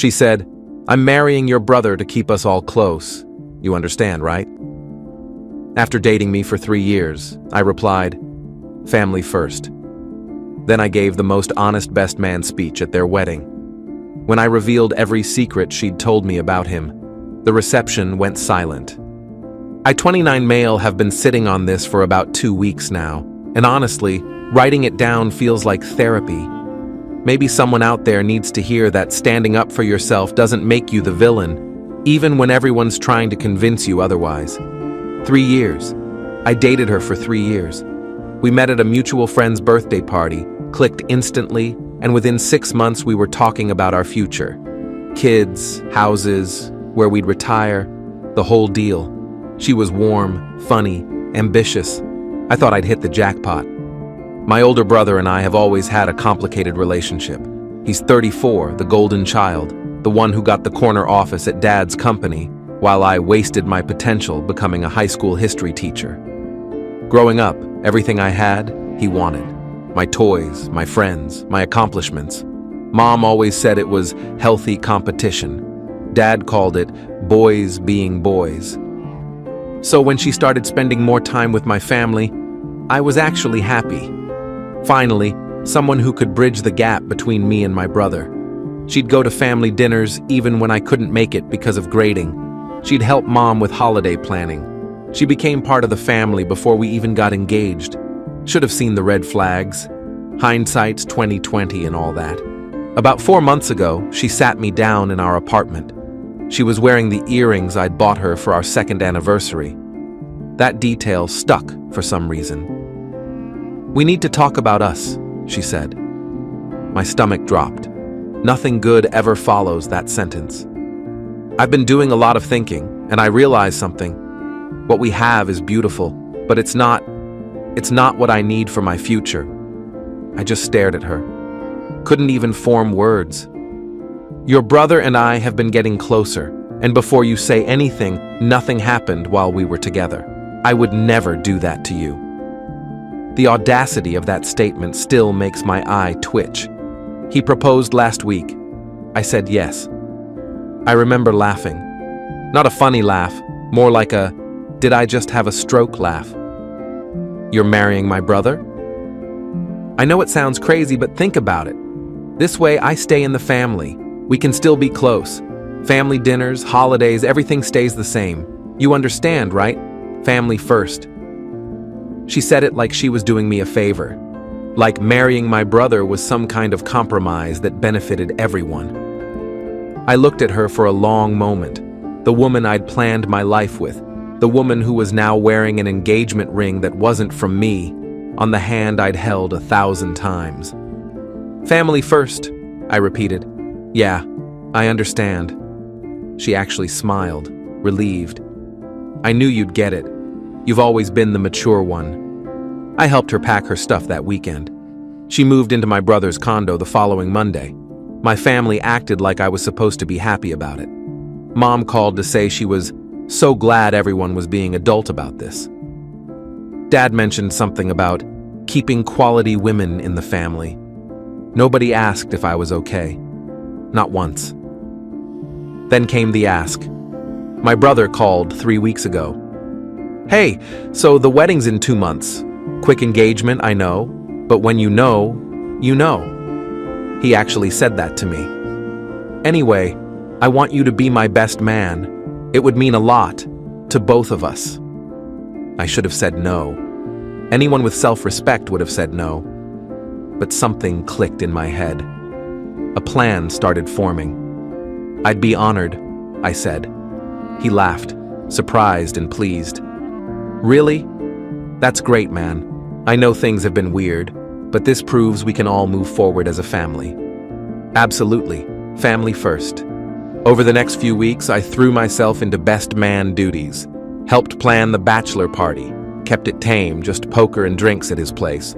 She said, "I'm marrying your brother to keep us all close. You understand, right?" After dating me for 3 years, I replied, "Family first." Then I gave the most honest best man speech at their wedding. When I revealed every secret she'd told me about him, the reception went silent. I, 29 male, have been sitting on this for about 2 weeks now, and honestly, writing it down feels like therapy. Maybe someone out there needs to hear that standing up for yourself doesn't make you the villain, even when everyone's trying to convince you otherwise. 3 years. I dated her for 3 years. We met at a mutual friend's birthday party, clicked instantly, and within 6 months we were talking about our future. Kids, houses, where we'd retire, the whole deal. She was warm, funny, ambitious. I thought I'd hit the jackpot. My older brother and I have always had a complicated relationship. He's 34, the golden child, the one who got the corner office at Dad's company, while I wasted my potential becoming a high school history teacher. Growing up, everything I had, he wanted. My toys, my friends, my accomplishments. Mom always said it was healthy competition. Dad called it boys being boys. So when she started spending more time with my family, I was actually happy. Finally, someone who could bridge the gap between me and my brother. She'd go to family dinners even when I couldn't make it because of grading. She'd help Mom with holiday planning. She became part of the family before we even got engaged. Should have seen the red flags. Hindsight's 20/20 and all that. About 4 months ago, she sat me down in our apartment. She was wearing the earrings I'd bought her for our 2nd anniversary. That detail stuck for some reason. "We need to talk about us," she said. My stomach dropped. Nothing good ever follows that sentence. I've been doing a lot of thinking, and I realized something. What we have is beautiful, but it's not what I need for my future. I just stared at her. Couldn't even form words. "Your brother and I have been getting closer, and before you say anything, nothing happened while we were together. I would never do that to you." The audacity of that statement still makes my eye twitch. "He proposed last week." I said yes. I remember laughing. Not a funny laugh, more like a, "Did I just have a stroke" laugh. "You're marrying my brother?" I know it sounds crazy, but think about it. This way I stay in the family. We can still be close. Family dinners, holidays, everything stays the same. You understand, right? Family first. She said it like she was doing me a favor. Like marrying my brother was some kind of compromise that benefited everyone. I looked at her for a long moment. The woman I'd planned my life with. The woman who was now wearing an engagement ring that wasn't from me, on the hand I'd held 1,000 times. "Family first," I repeated. "Yeah, I understand." She actually smiled, relieved. "I knew you'd get it. You've always been the mature one." I helped her pack her stuff that weekend. She moved into my brother's condo the following Monday. My family acted like I was supposed to be happy about it. Mom called to say she was so glad everyone was being adult about this. Dad mentioned something about keeping quality women in the family. Nobody asked if I was okay. Not once. Then came the ask. My brother called 3 weeks ago. "Hey, so the wedding's in 2 months. Quick engagement, I know, but when you know, you know." He actually said that to me. "Anyway, I want you to be my best man. It would mean a lot to both of us." I should have said no. Anyone with self-respect would have said no. But something clicked in my head. A plan started forming. "I'd be honored," I said. He laughed, surprised and pleased. "Really? That's great, man. I know things have been weird, but this proves we can all move forward as a family." "Absolutely. Family first." Over the next few weeks, I threw myself into best man duties. Helped plan the bachelor party. Kept it tame, just poker and drinks at his place.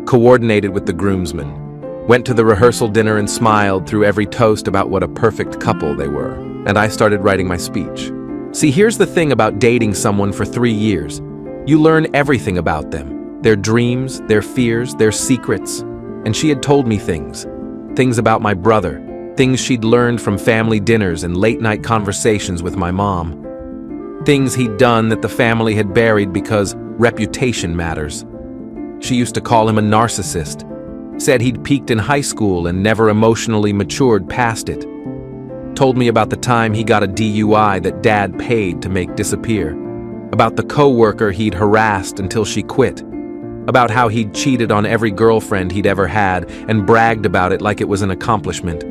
Coordinated with the groomsmen. Went to the rehearsal dinner and smiled through every toast about what a perfect couple they were. And I started writing my speech. See, here's the thing about dating someone for 3 years. You learn everything about them. Their dreams, their fears, their secrets. And she had told me things. Things about my brother. Things she'd learned from family dinners and late-night conversations with my mom. Things he'd done that the family had buried because reputation matters. She used to call him a narcissist, said he'd peaked in high school and never emotionally matured past it. Told me about the time he got a DUI that Dad paid to make disappear, about the coworker he'd harassed until she quit, about how he'd cheated on every girlfriend he'd ever had and bragged about it like it was an accomplishment.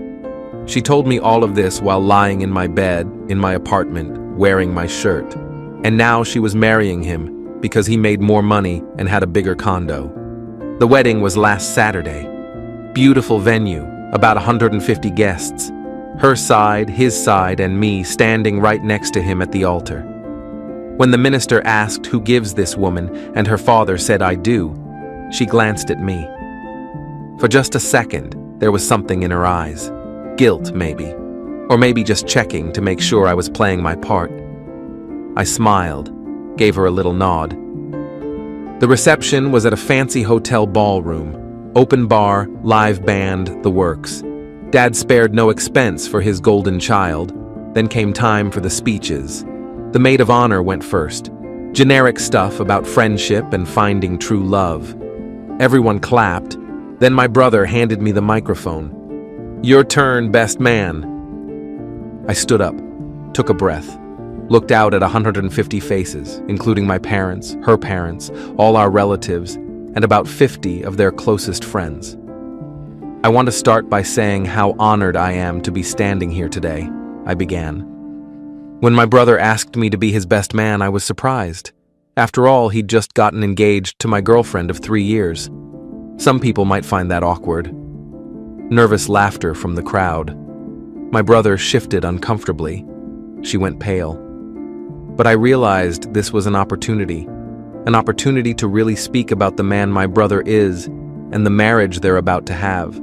She told me all of this while lying in my bed, in my apartment, wearing my shirt. And now she was marrying him because he made more money and had a bigger condo. The wedding was last Saturday. Beautiful venue, about 150 guests. Her side, his side, and me standing right next to him at the altar. When the minister asked who gives this woman and her father said I do, she glanced at me. For just a second, there was something in her eyes. Guilt, maybe. Or maybe just checking to make sure I was playing my part. I smiled, gave her a little nod. The reception was at a fancy hotel ballroom. Open bar, live band, the works. Dad spared no expense for his golden child. Then came time for the speeches. The maid of honor went first. Generic stuff about friendship and finding true love. Everyone clapped. Then my brother handed me the microphone. "Your turn, best man." I stood up, took a breath, looked out at 150 faces, including my parents, her parents, all our relatives, and about 50 of their closest friends. I want to start by saying how honored I am to be standing here today, I began. When my brother asked me to be his best man, I was surprised. After all, he'd just gotten engaged to my girlfriend of 3 years. Some people might find that awkward. Nervous laughter from the crowd. My brother shifted uncomfortably. She went pale. But I realized this was an opportunity to really speak about the man my brother is and the marriage they're about to have.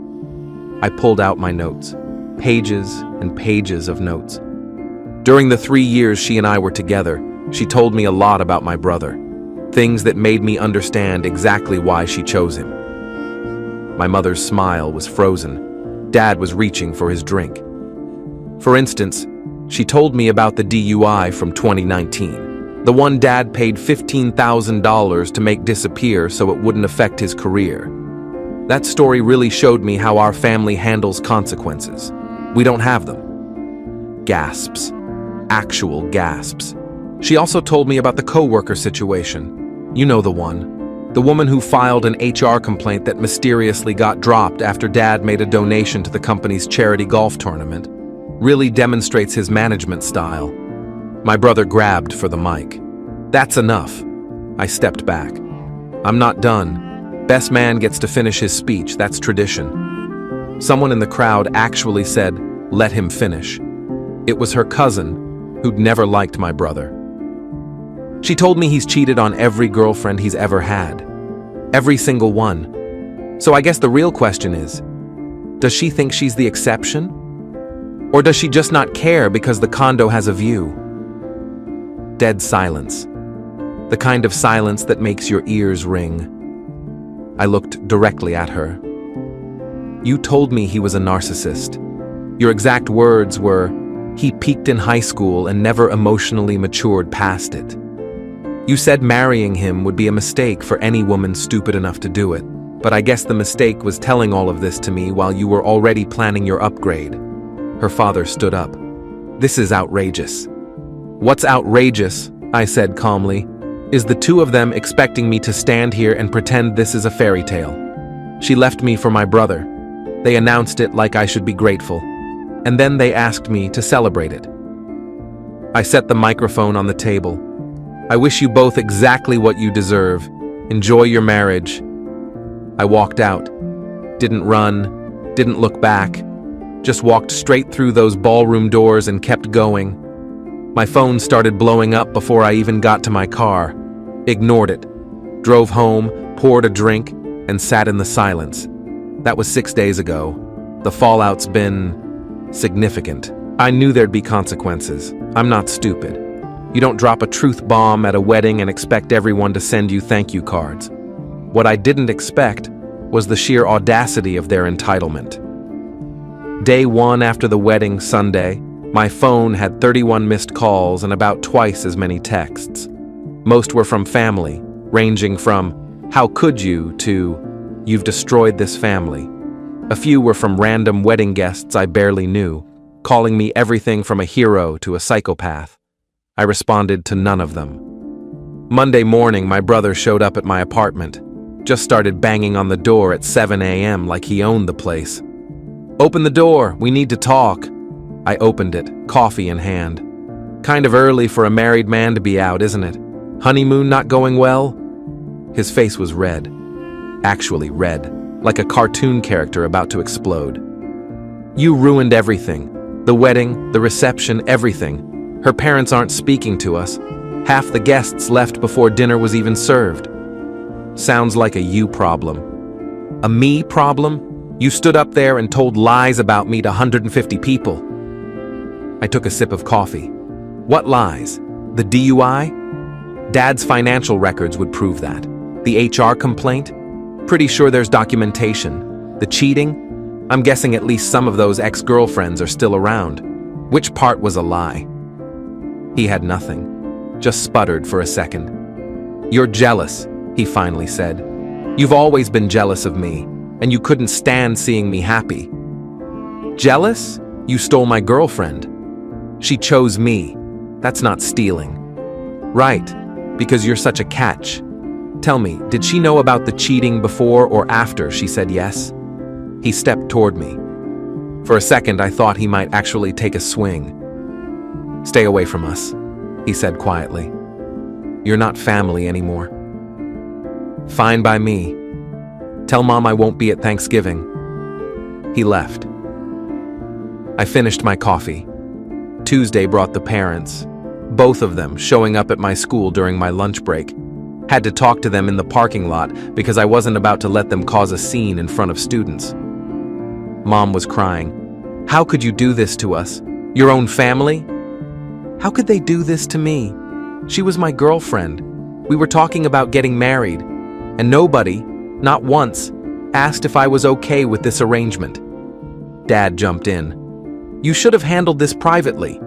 I pulled out my notes, pages and pages of notes. During the 3 years she and I were together, she told me a lot about my brother, things that made me understand exactly why she chose him. My mother's smile was frozen. Dad was reaching for his drink. For instance, she told me about the DUI from 2019, the one Dad paid $15,000 to make disappear so it wouldn't affect his career. That story really showed me how our family handles consequences. We don't have them. Gasps. Actual gasps. She also told me about the coworker situation. You know the one. The woman who filed an HR complaint that mysteriously got dropped after Dad made a donation to the company's charity golf tournament. Really demonstrates his management style. My brother grabbed for the mic. "That's enough." I stepped back. "I'm not done. Best man gets to finish his speech, that's tradition." Someone in the crowd actually said, "Let him finish." It was her cousin, who'd never liked my brother. She told me he's cheated on every girlfriend he's ever had. Every single one. So I guess the real question is, does she think she's the exception? Or does she just not care because the condo has a view? Dead silence. The kind of silence that makes your ears ring. I looked directly at her. "You told me he was a narcissist. Your exact words were, he peaked in high school and never emotionally matured past it. You said marrying him would be a mistake for any woman stupid enough to do it, but I guess the mistake was telling all of this to me while you were already planning your upgrade." Her father stood up. "This is outrageous." "What's outrageous," I said calmly, "is the two of them expecting me to stand here and pretend this is a fairy tale. She left me for my brother. They announced it like I should be grateful. And then they asked me to celebrate it." I set the microphone on the table. "I wish you both exactly what you deserve. Enjoy your marriage." I walked out. Didn't run, didn't look back. Just walked straight through those ballroom doors and kept going. My phone started blowing up before I even got to my car. Ignored it. Drove home, poured a drink, and sat in the silence. That was 6 days ago. The fallout's been significant. I knew there'd be consequences. I'm not stupid. You don't drop a truth bomb at a wedding and expect everyone to send you thank you cards. What I didn't expect was the sheer audacity of their entitlement. Day 1 after the wedding, Sunday, my phone had 31 missed calls and about twice as many texts. Most were from family, ranging from, "How could you?" to, "You've destroyed this family." A few were from random wedding guests I barely knew, calling me everything from a hero to a psychopath. I responded to none of them. Monday morning, my brother showed up at my apartment. Just started banging on the door at 7 a.m. like he owned the place. "Open the door, we need to talk." I opened it, coffee in hand. Kind of early for a married man to be out, isn't it? Honeymoon not going well? His face was red. Actually red, like a cartoon character about to explode. "You ruined everything. The wedding, the reception, everything. Her parents aren't speaking to us. Half the guests left before dinner was even served." Sounds like a you problem. A me problem? You stood up there and told lies about me to 150 people. I took a sip of coffee. What lies? The DUI? Dad's financial records would prove that. The HR complaint? Pretty sure there's documentation. The cheating? I'm guessing at least some of those ex-girlfriends are still around. Which part was a lie? He had nothing. Just sputtered for a second. "You're jealous," he finally said. "You've always been jealous of me, and you couldn't stand seeing me happy." "Jealous? You stole my girlfriend." "She chose me. That's not stealing." "Right, because you're such a catch. Tell me, did she know about the cheating before or after she said yes?" He stepped toward me. For a second, I thought he might actually take a swing. "Stay away from us," he said quietly. "You're not family anymore." "Fine by me. Tell Mom I won't be at Thanksgiving." He left. I finished my coffee. Tuesday brought the parents, both of them showing up at my school during my lunch break. Had to talk to them in the parking lot because I wasn't about to let them cause a scene in front of students. Mom was crying. "How could you do this to us? Your own family? How could they do this to me? She was my girlfriend. We were talking about getting married, and nobody, not once, asked if I was okay with this arrangement." Dad jumped in. "You should have handled this privately,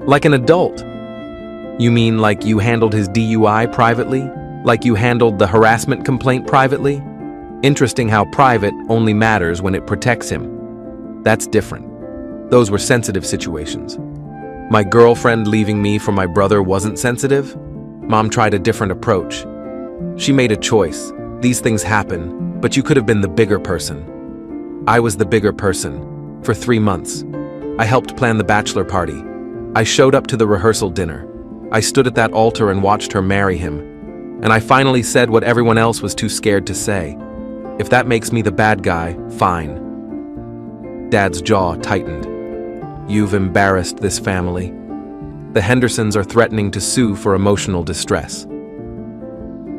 like an adult." "You mean like you handled his DUI privately? Like you handled the harassment complaint privately? Interesting how private only matters when it protects him. That's different. Those were sensitive situations. My girlfriend leaving me for my brother wasn't sensitive? Mom tried a different approach. She made a choice. These things happen, but you could have been the bigger person. I was the bigger person. For 3 months. I helped plan the bachelor party. I showed up to the rehearsal dinner. I stood at that altar and watched her marry him. And I finally said what everyone else was too scared to say. If that makes me the bad guy, fine." Dad's jaw tightened. "You've embarrassed this family. The Hendersons are threatening to sue for emotional distress."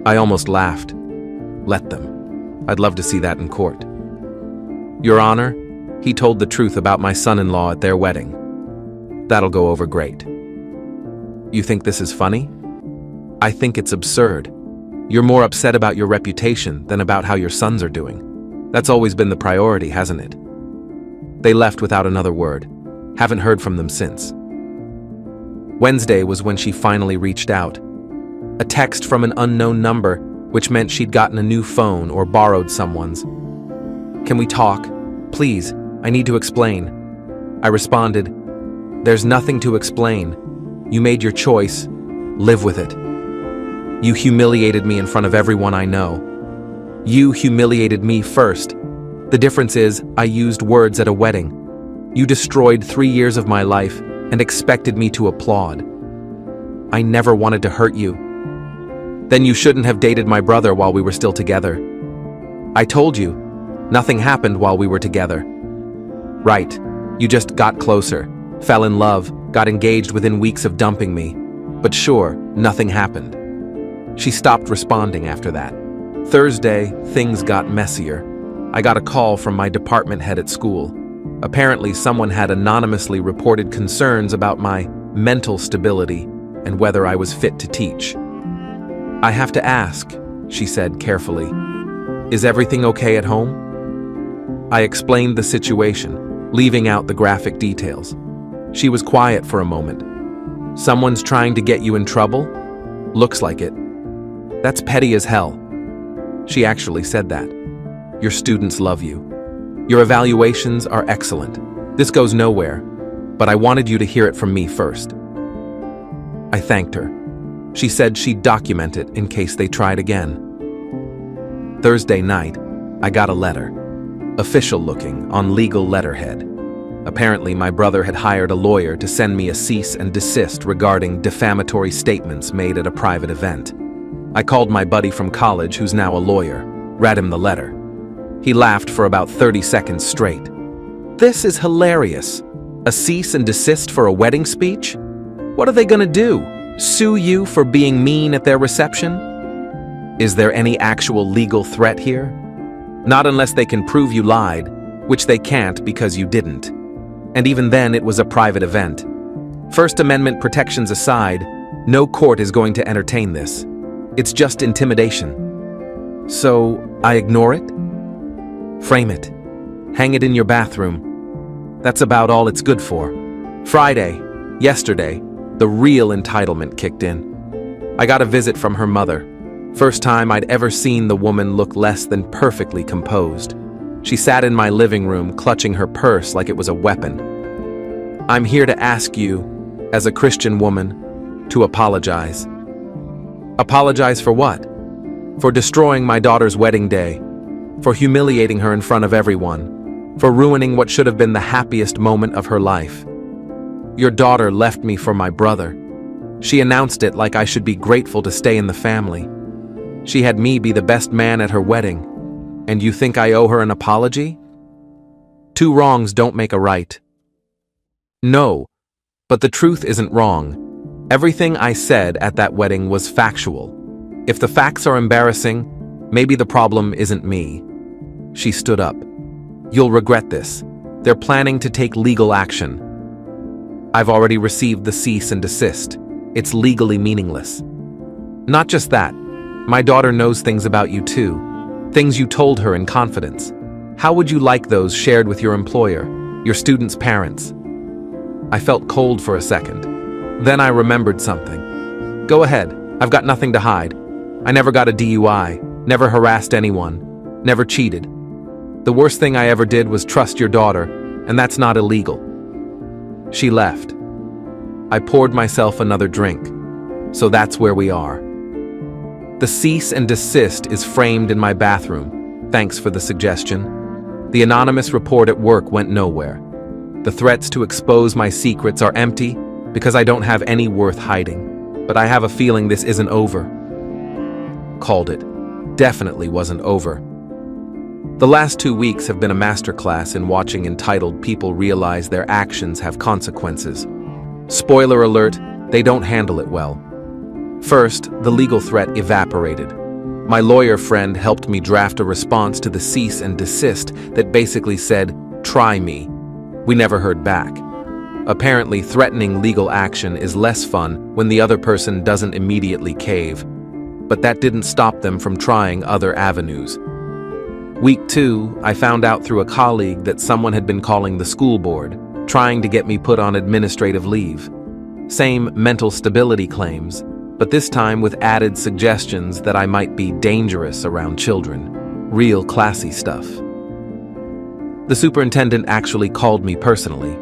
I almost laughed. Let them. I'd love to see that in court. "Your Honor, he told the truth about my son-in-law at their wedding. That'll go over great." "You think this is funny?" "I think it's absurd. You're more upset about your reputation than about how your sons are doing. That's always been the priority, hasn't it?" They left without another word. Haven't heard from them since. Wednesday was when she finally reached out. A text from an unknown number, which meant she'd gotten a new phone or borrowed someone's. "Can we talk? Please, I need to explain." I responded, "There's nothing to explain. You made your choice. Live with it. You humiliated me in front of everyone I know. You humiliated me first. The difference is, I used words at a wedding. You destroyed 3 years of my life and expected me to applaud. I never wanted to hurt you. Then you shouldn't have dated my brother while we were still together. I told you, nothing happened while we were together. Right, you just got closer, fell in love, got engaged within weeks of dumping me. But sure, nothing happened." She stopped responding after that. Thursday, things got messier. I got a call from my department head at school. Apparently, someone had anonymously reported concerns about my mental stability and whether I was fit to teach. "I have to ask," she said carefully, "is everything okay at home?" I explained the situation, leaving out the graphic details. She was quiet for a moment. Someone's trying to get you in trouble? Looks like it. That's petty as hell. She actually said that. Your students love you. Your evaluations are excellent. This goes nowhere, but I wanted you to hear it from me first. I thanked her. She said she'd document it in case they tried again. Thursday night, I got a letter. Official looking, on legal letterhead. Apparently, my brother had hired a lawyer to send me a cease and desist regarding defamatory statements made at a private event. I called my buddy from college, who's now a lawyer, read him the letter. He laughed for about 30 seconds straight. This is hilarious. A cease and desist for a wedding speech? What are they gonna do? Sue you for being mean at their reception? Is there any actual legal threat here? Not unless they can prove you lied, which they can't because you didn't. And even then, it was a private event. First Amendment protections aside, no court is going to entertain this. It's just intimidation. So, I ignore it? Frame it. Hang it in your bathroom. That's about all it's good for. Friday, yesterday, the real entitlement kicked in. I got a visit from her mother. First time I'd ever seen the woman look less than perfectly composed. She sat in my living room, clutching her purse like it was a weapon. I'm here to ask you, as a Christian woman, to apologize. Apologize for what? For destroying my daughter's wedding day, for humiliating her in front of everyone, for ruining what should have been the happiest moment of her life. Your daughter left me for my brother. She announced it like I should be grateful to stay in the family. She had me be the best man at her wedding. And you think I owe her an apology? Two wrongs don't make a right. No, but the truth isn't wrong. Everything I said at that wedding was factual. If the facts are embarrassing, maybe the problem isn't me. She stood up. You'll regret this. They're planning to take legal action. I've already received the cease and desist. It's legally meaningless. Not just that, my daughter knows things about you too. Things you told her in confidence. How would you like those shared with your employer, your students' parents? I felt cold for a second. Then I remembered something. Go ahead, I've got nothing to hide. I never got a DUI, never harassed anyone, never cheated. The worst thing I ever did was trust your daughter, and that's not illegal. She left. I poured myself another drink. So that's where we are. The cease and desist is framed in my bathroom. Thanks for the suggestion. The anonymous report at work went nowhere. The threats to expose my secrets are empty because I don't have any worth hiding. But I have a feeling this isn't over. Called it. Definitely wasn't over. The last 2 weeks have been a masterclass in watching entitled people realize their actions have consequences. Spoiler alert, they don't handle it well. First, the legal threat evaporated. My lawyer friend helped me draft a response to the cease and desist that basically said, "Try me." We never heard back. Apparently, threatening legal action is less fun when the other person doesn't immediately cave. But that didn't stop them from trying other avenues. Week 2, I found out through a colleague that someone had been calling the school board, trying to get me put on administrative leave. Same mental stability claims, but this time with added suggestions that I might be dangerous around children. Real classy stuff. The superintendent actually called me personally.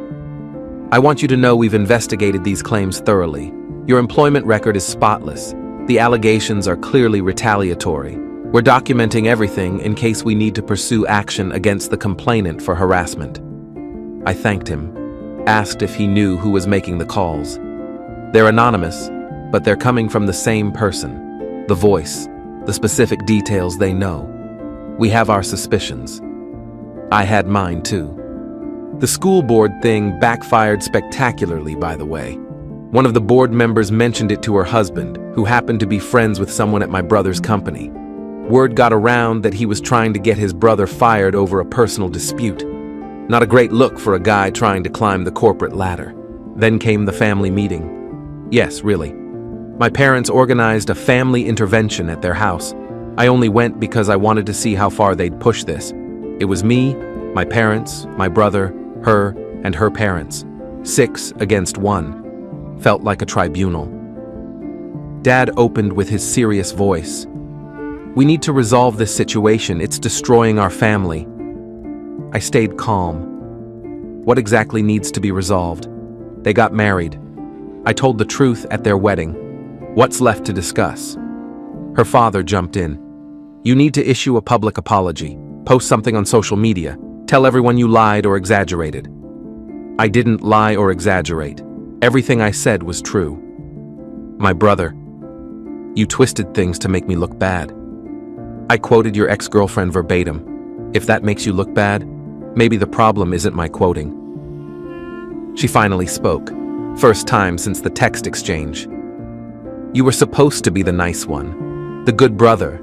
I want you to know we've investigated these claims thoroughly. Your employment record is spotless. The allegations are clearly retaliatory. We're documenting everything in case we need to pursue action against the complainant for harassment. I thanked him, asked if he knew who was making the calls. They're anonymous, but they're coming from the same person. The voice, the specific details they know. We have our suspicions. I had mine too. The school board thing backfired spectacularly, by the way. One of the board members mentioned it to her husband, who happened to be friends with someone at my brother's company. Word got around that he was trying to get his brother fired over a personal dispute. Not a great look for a guy trying to climb the corporate ladder. Then came the family meeting. Yes, really. My parents organized a family intervention at their house. I only went because I wanted to see how far they'd push this. It was me, my parents, my brother, her and her parents. 6 against 1. Felt like a tribunal. Dad opened with his serious voice. "We need to resolve this situation. It's destroying our family." I stayed calm. What exactly needs to be resolved? They got married. I told the truth at their wedding. What's left to discuss? Her father jumped in. "You need to issue a public apology. Post something on social media. Tell everyone you lied or exaggerated." I didn't lie or exaggerate. Everything I said was true. "My brother, you twisted things to make me look bad." I quoted your ex-girlfriend verbatim. If that makes you look bad, maybe the problem isn't my quoting. She finally spoke. First time since the text exchange. "You were supposed to be the nice one, the good brother.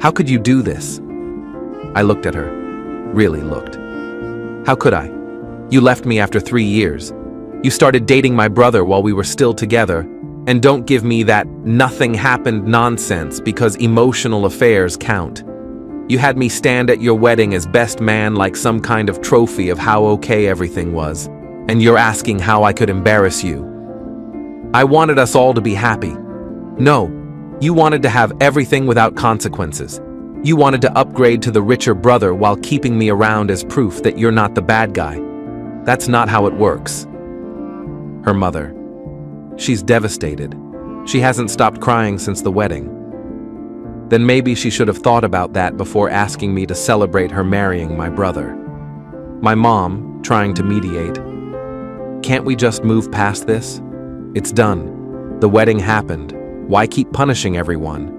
How could you do this?" I looked at her. Really looked. "How could I? You left me after 3 years. You started dating my brother while we were still together. And don't give me that nothing happened nonsense because emotional affairs count. You had me stand at your wedding as best man like some kind of trophy of how okay everything was. And you're asking how I could embarrass you. I wanted us all to be happy. No, you wanted to have everything without consequences. You wanted to upgrade to the richer brother while keeping me around as proof that you're not the bad guy. That's not how it works." Her mother. She's devastated. She hasn't stopped crying since the wedding. Then maybe she should have thought about that before asking me to celebrate her marrying my brother. My mom, trying to mediate. "Can't we just move past this? It's done. The wedding happened. Why keep punishing everyone?"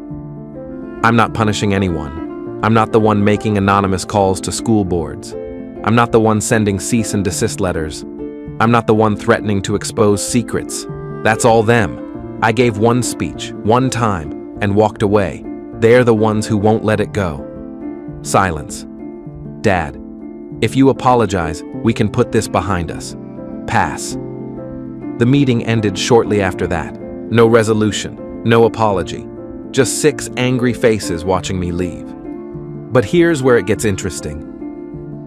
"I'm not punishing anyone. I'm not the one making anonymous calls to school boards. I'm not the one sending cease and desist letters. I'm not the one threatening to expose secrets. That's all them. I gave one speech, one time, and walked away. They're the ones who won't let it go." Silence. "Dad, if you apologize, we can put this behind us. Pass." The meeting ended shortly after that. No resolution, no apology. Just 6 angry faces watching me leave. But here's where it gets interesting.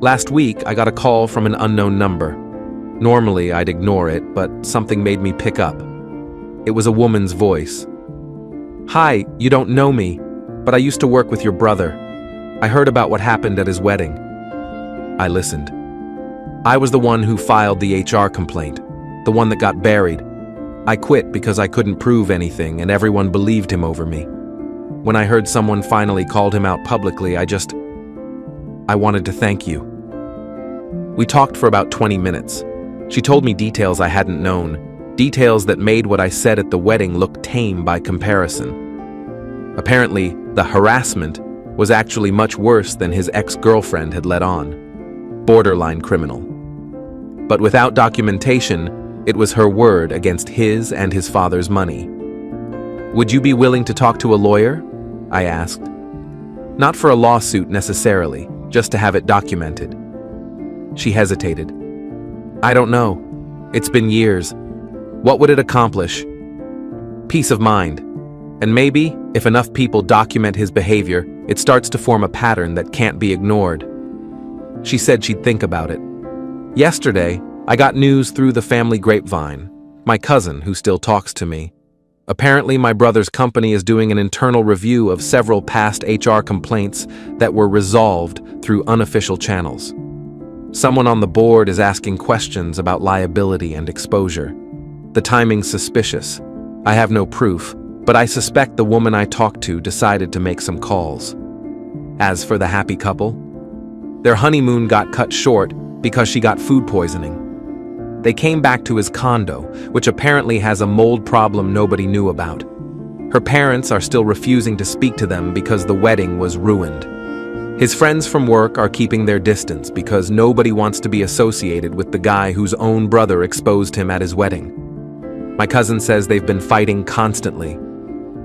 Last week, I got a call from an unknown number. Normally, I'd ignore it, but something made me pick up. It was a woman's voice. "Hi, you don't know me, but I used to work with your brother. I heard about what happened at his wedding." I listened. I was the one who filed the HR complaint, the one that got buried. I quit because I couldn't prove anything and everyone believed him over me. When I heard someone finally called him out publicly, I wanted to thank you. We talked for about 20 minutes. She told me details I hadn't known, details that made what I said at the wedding look tame by comparison. Apparently, the harassment was actually much worse than his ex-girlfriend had let on. Borderline criminal. But without documentation, it was her word against his and his father's money. "Would you be willing to talk to a lawyer?" I asked. Not for a lawsuit necessarily, just to have it documented. She hesitated. "I don't know. It's been years. What would it accomplish?" "Peace of mind. And maybe, if enough people document his behavior, it starts to form a pattern that can't be ignored." She said she'd think about it. Yesterday, I got news through the family grapevine. My cousin, who still talks to me. Apparently, my brother's company is doing an internal review of several past HR complaints that were resolved through unofficial channels. Someone on the board is asking questions about liability and exposure. The timing's suspicious. I have no proof, but I suspect the woman I talked to decided to make some calls. As for the happy couple, their honeymoon got cut short because she got food poisoning. They came back to his condo, which apparently has a mold problem nobody knew about. Her parents are still refusing to speak to them because the wedding was ruined. His friends from work are keeping their distance because nobody wants to be associated with the guy whose own brother exposed him at his wedding. My cousin says they've been fighting constantly.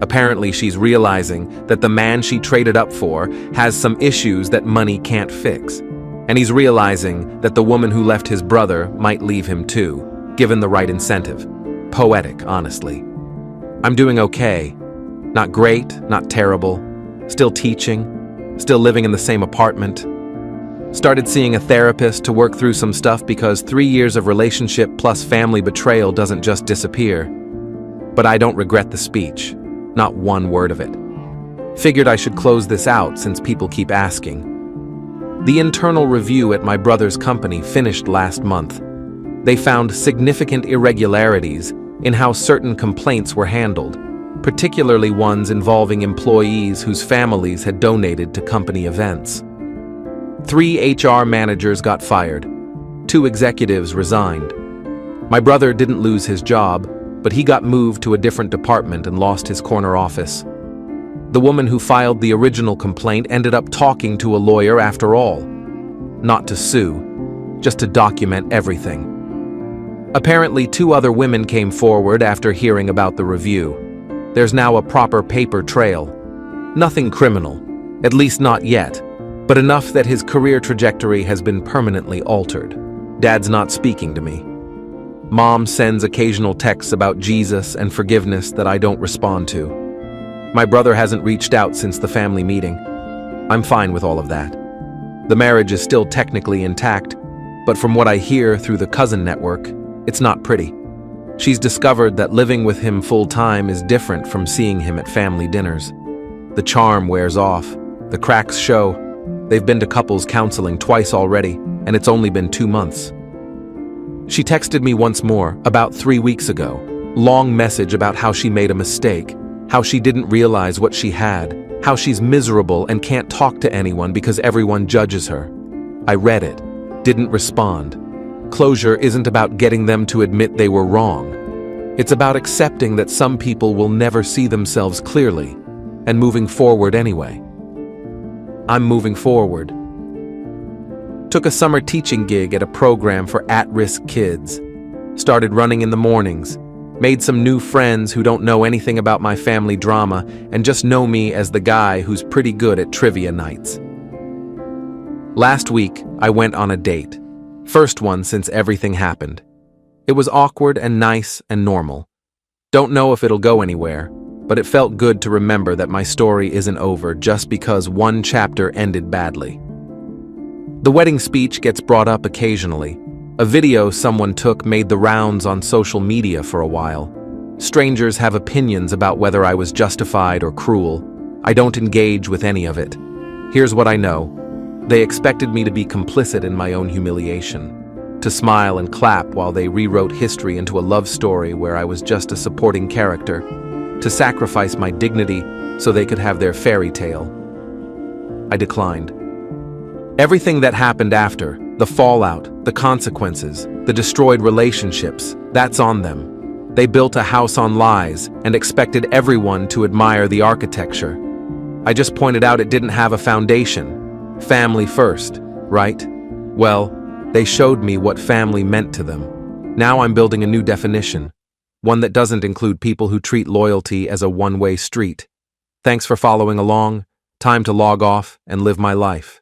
Apparently, she's realizing that the man she traded up for has some issues that money can't fix. And he's realizing that the woman who left his brother might leave him too, given the right incentive. Poetic, honestly. I'm doing okay. Not great, not terrible. Still teaching. Still living in the same apartment. Started seeing a therapist to work through some stuff because 3 years of relationship plus family betrayal doesn't just disappear. But I don't regret the speech. Not one word of it. Figured I should close this out since people keep asking. The internal review at my brother's company finished last month. They found significant irregularities in how certain complaints were handled, particularly ones involving employees whose families had donated to company events. 3 HR managers got fired. 2 executives resigned. My brother didn't lose his job, but he got moved to a different department and lost his corner office. The woman who filed the original complaint ended up talking to a lawyer after all. Not to sue, just to document everything. Apparently 2 other women came forward after hearing about the review. There's now a proper paper trail. Nothing criminal, at least not yet, but enough that his career trajectory has been permanently altered. Dad's not speaking to me. Mom sends occasional texts about Jesus and forgiveness that I don't respond to. My brother hasn't reached out since the family meeting. I'm fine with all of that. The marriage is still technically intact, but from what I hear through the cousin network, it's not pretty. She's discovered that living with him full-time is different from seeing him at family dinners. The charm wears off. The cracks show. They've been to couples counseling twice already, and it's only been 2 months. She texted me once more, about 3 weeks ago. Long message about how she made a mistake, how she didn't realize what she had, how she's miserable and can't talk to anyone because everyone judges her. I read it, didn't respond. Closure isn't about getting them to admit they were wrong. It's about accepting that some people will never see themselves clearly, and moving forward anyway. I'm moving forward. Took a summer teaching gig at a program for at-risk kids. Started running in the mornings. Made some new friends who don't know anything about my family drama and just know me as the guy who's pretty good at trivia nights. Last week, I went on a date. First one since everything happened. It was awkward and nice and normal. Don't know if it'll go anywhere, but it felt good to remember that my story isn't over just because one chapter ended badly. The wedding speech gets brought up occasionally. A video someone took made the rounds on social media for a while. Strangers have opinions about whether I was justified or cruel. I don't engage with any of it. Here's what I know. They expected me to be complicit in my own humiliation, to smile and clap while they rewrote history into a love story where I was just a supporting character, to sacrifice my dignity so they could have their fairy tale. I declined. Everything that happened after, the fallout, the consequences, the destroyed relationships, that's on them. They built a house on lies and expected everyone to admire the architecture. I just pointed out it didn't have a foundation. Family first, right? Well, they showed me what family meant to them. Now I'm building a new definition, one that doesn't include people who treat loyalty as a one-way street. Thanks for following along. Time to log off and live my life.